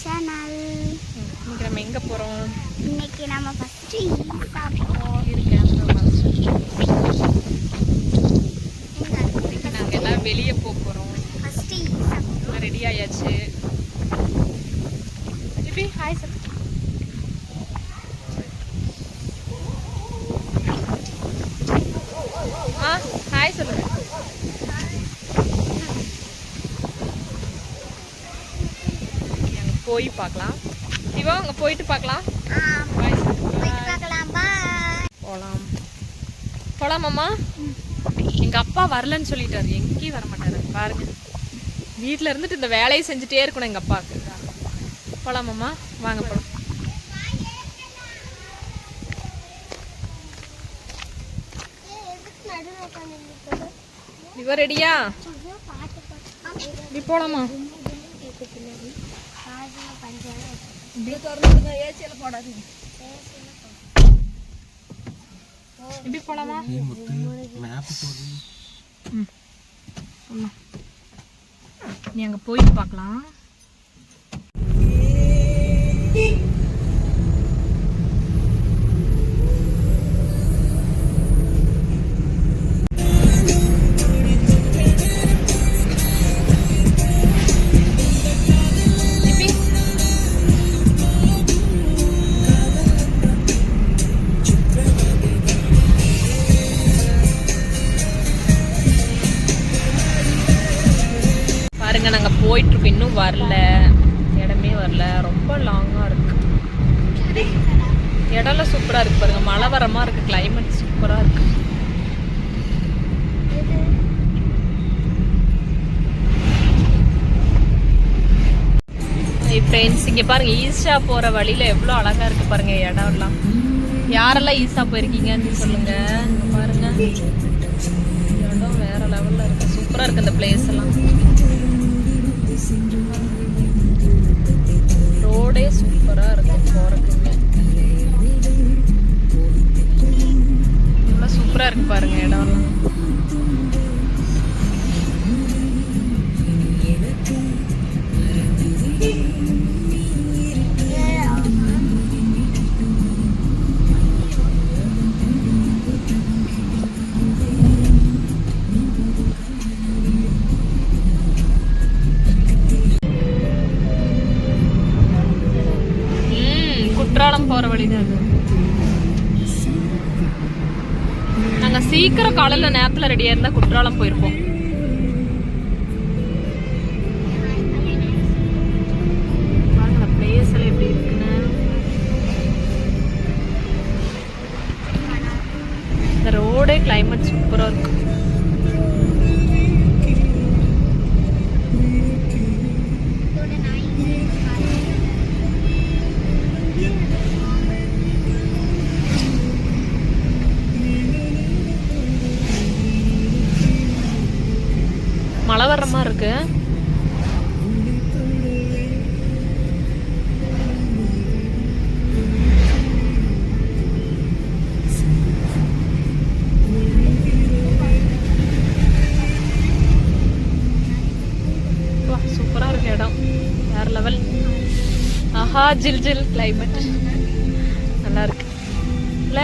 Channel. இன்னைக்கு நம்ம எங்கே போகிறோம்? இன்னைக்கு நம்ம ஃபஸ்ட்டு சாப்பிடுவோம். இன்னைக்கு நாங்கள் எல்லாம் வெளியே போகிறோம். ஃபஸ்ட்டு ரெடி ஆயாச்சு. இப்படி ஹாய் சார். ஹாய் சொல்லுங்க. போய் பார்க்கலாம். சிவா அங்கே போயிட்டு பார்க்கலாம். போகலாம் போகலாமாம்மா? எங்கள் அப்பா வரலன்னு சொல்லிட்டாரு, எங்கேயும் வர மாட்டாரு. பாருங்க, வீட்டில் இருந்துட்டு இந்த வேலையை செஞ்சுட்டே இருக்கணும் எங்கள் அப்பாவுக்கு. போகலாமாம்மா? வாங்க போகலாம். இவ ரெடியா? இப்படி போகலாமா? இப்படி போலாமா? நீ அங்க போயிட்டு பார்க்கலாம். நாங்கள் போயிட்டுருக்கோம், இன்னும் வரல, இடமே வரல, ரொம்ப லாங்காக இருக்கு. இடம்லாம் சூப்பராக இருக்கு பாருங்க, மழை வரமா இருக்கு, கிளைமேட் சூப்பராக இருக்கு. ஃப்ரெண்ட்ஸ் இங்கே பாருங்க, ஈஷா போகிற வழியில் எவ்வளோ அழகாக இருக்கு பாருங்க இடம்லாம். யாரெல்லாம் ஈஷா போயிருக்கீங்கன்னு சொல்லுங்க. இங்கே பாருங்க, இடம் வேற லெவலில் இருக்கு, சூப்பராக இருக்கு இந்த பிளேஸ் எல்லாம். ரோடே சூப்பரா இருக்கு போறதுக்கு, நல்லா சூப்பரா இருக்கு பாருங்க இடம்லாம். குற்றாலம் போற வழிதான் அது. நாங்க சீக்கிரம் காலையில நேரத்துல ரெடியா இருந்தா குற்றாலம் போயிருப்போம். பாருங்க பிளேஸ் எல்லாம் எப்படி இருக்குன்னு. இந்த ரோடே கிளைமேட் சூப்பரா இருக்கு. மழை வர்ற மாதிரி இருக்கு. சூப்பரா இருக்கு இடம், வேற லெவல். ஆஹா, ஜில் ஜில் கிளைமேட் நல்லா இருக்கு இல்ல?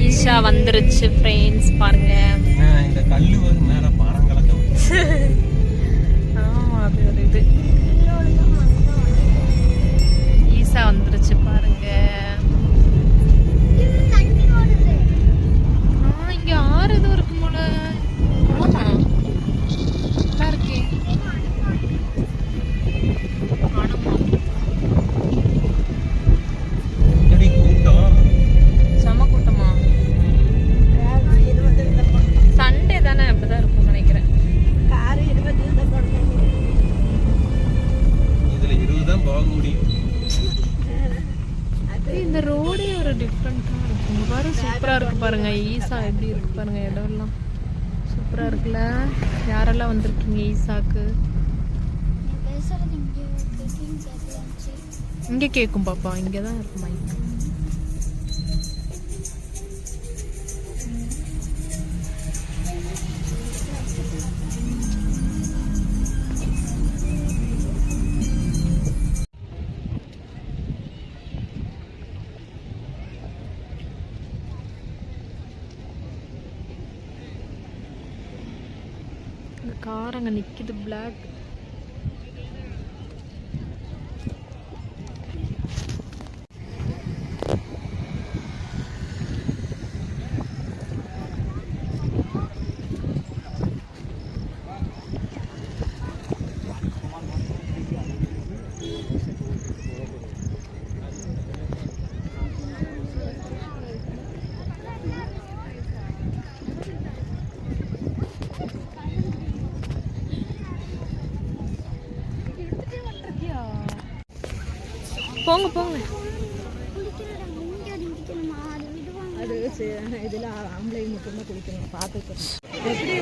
ஈஷா வந்துருச்சு ஃப்ரெண்ட்ஸ், பாருங்க. இந்த கல்லு வந்து மேல பாறம் கலக்க. ஆமா, அது ஒரு இது. ஈஷா வந்துருச்சு பாருங்க. இங்க ஆறு எதுவும் இருக்கு போல. ஆமா, நல்லா இருக்கே. செம கூட்டமா? சண்டே தானே, அப்படிதான் இருக்கும் நினைக்கிறேன். இதுல 20 தான் போக முடியும். இந்த ரோடே ஒரு டிஃப்ரெண்டா இருக்கு. இங்க பாரு, சூப்பரா இருக்கு பாருங்க. ஈசா எப்படி இருக்கு பாருங்க, இடம் எல்லாம் சூப்பரா இருக்குல்ல. யாரெல்லாம் வந்திருக்கீங்க ஈசாக்கு? இங்க கேக்கும் பாப்பா, இங்கதான் இருக்கு மைக். கார் அங்கே நிற்கிது பிளாக். போங்க போங்க. அது இதில் ஆம்பளை மட்டும்தான் குளிக்கணும். பார்த்துக்கணும் எப்படி